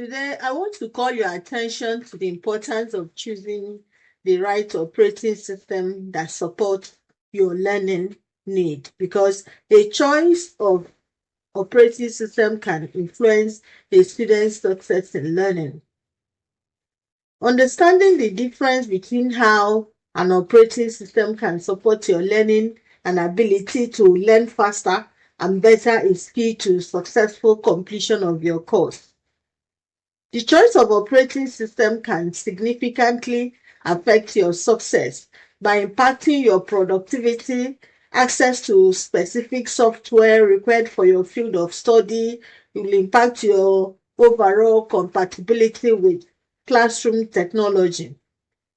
Today, I want to call your attention to the importance of choosing the right operating system that supports your learning need, because a choice of operating system can influence a student's success in learning. Understanding the difference between how an operating system can support your learning and ability to learn faster and better is key to successful completion of your course. The choice of operating system can significantly affect your success by impacting your productivity, access to specific software required for your field of study. It will impact your overall compatibility with classroom technology.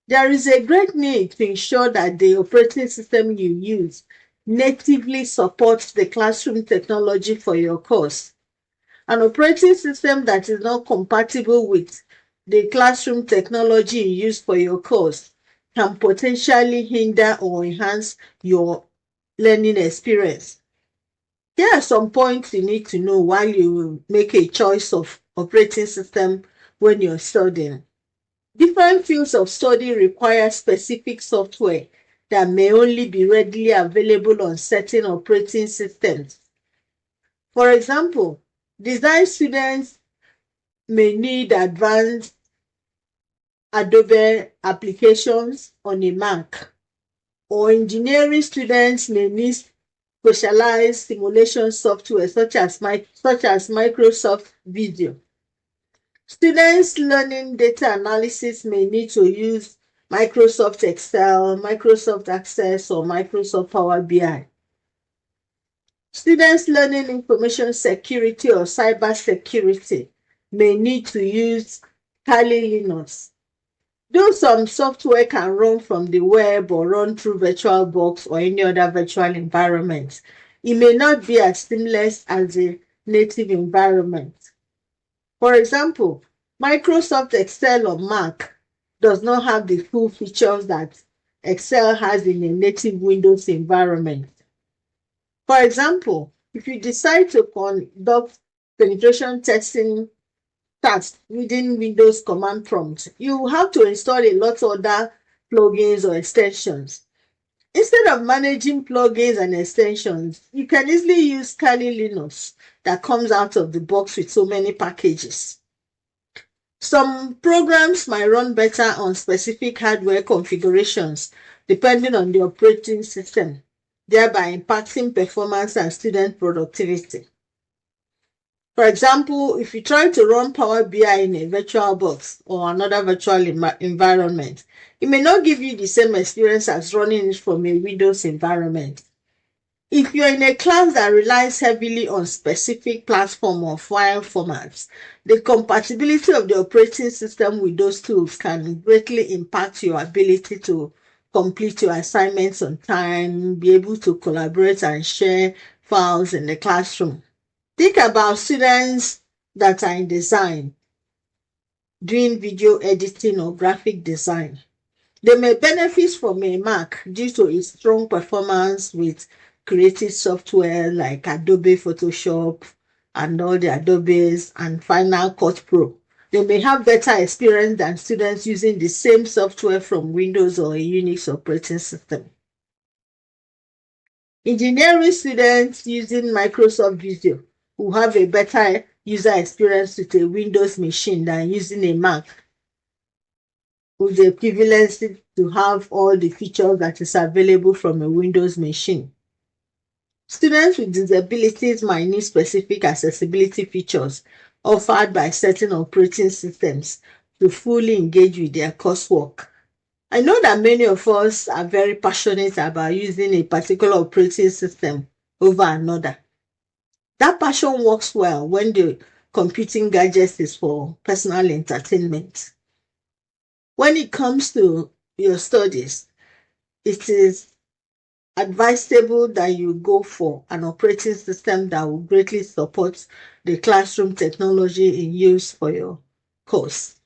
There is a great need to ensure that the operating system you use natively supports the classroom technology for your course. An operating system that is not compatible with the classroom technology you use for your course can potentially hinder or enhance your learning experience. Here are some points you need to know while you make a choice of operating system when you're studying. Different fields of study require specific software that may only be readily available on certain operating systems. For example, design students may need advanced Adobe applications on a Mac, or engineering students may need specialized simulation software such as Microsoft Visio. Students learning data analysis may need to use Microsoft Excel, Microsoft Access, or Microsoft Power BI. Students learning information security or cyber security may need to use Kali Linux. Though some software can run from the web or run through VirtualBox or any other virtual environment, it may not be as seamless as a native environment. For example, Microsoft Excel on Mac does not have the full features that Excel has in a native Windows environment. For example, if you decide to conduct penetration testing tasks within Windows command prompt, you have to install a lot of other plugins or extensions. Instead of managing plugins and extensions, you can easily use Kali Linux that comes out of the box with so many packages. Some programs might run better on specific hardware configurations depending on the operating system, thereby impacting performance and student productivity. For example, if you try to run Power BI in a VirtualBox or another virtual environment, it may not give you the same experience as running it from a Windows environment. If you're in a class that relies heavily on specific platform or file formats, the compatibility of the operating system with those tools can greatly impact your ability to complete your assignments on time, be able to collaborate and share files in the classroom. Think about students that are in design, doing video editing or graphic design. They may benefit from a Mac due to its strong performance with creative software like Adobe Photoshop and all the Adobes and Final Cut Pro. They may have better experience than students using the same software from Windows or a Unix operating system. Engineering students using Microsoft Visio will have a better user experience with a Windows machine than using a Mac, with the equivalency to have all the features that is available from a Windows machine. Students with disabilities might need specific accessibility features offered by certain operating systems to fully engage with their coursework. I know that many of us are very passionate about using a particular operating system over another. That passion works well when the computing gadget is for personal entertainment. When it comes to your studies, it is advisable that you go for an operating system that will greatly support the classroom technology in use for your course.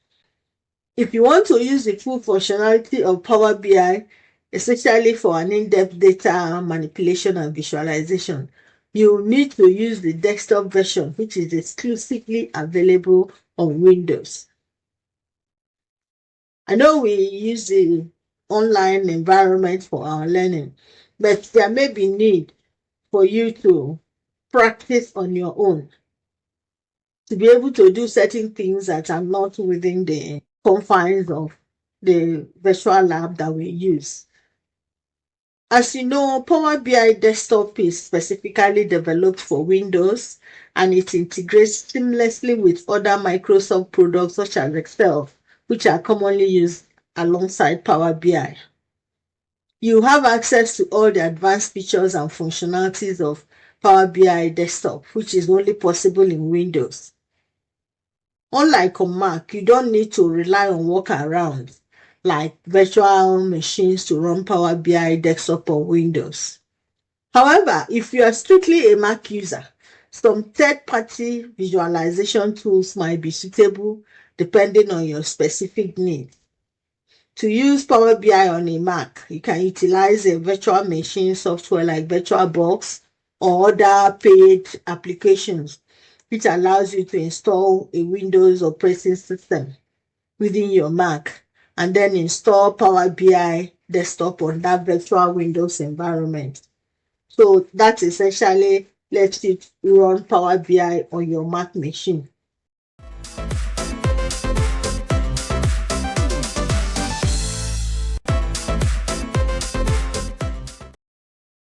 If you want to use the full functionality of Power BI, especially for an in-depth data manipulation and visualization, you need to use the desktop version, which is exclusively available on Windows. I know we use the online environment for our learning, but there may be need for you to practice on your own to be able to do certain things that are not within the confines of the virtual lab that we use. As you know, Power BI Desktop is specifically developed for Windows, and it integrates seamlessly with other Microsoft products such as Excel, which are commonly used alongside Power BI. You have access to all the advanced features and functionalities of Power BI Desktop, which is only possible in Windows. Unlike on Mac, you don't need to rely on workarounds like virtual machines to run Power BI Desktop or Windows. However, if you are strictly a Mac user, some third-party visualization tools might be suitable depending on your specific needs. To use Power BI on a Mac, you can utilize a virtual machine software like VirtualBox or other paid applications, which allows you to install a Windows operating system within your Mac and then install Power BI Desktop on that virtual Windows environment. So that essentially lets you run Power BI on your Mac machine.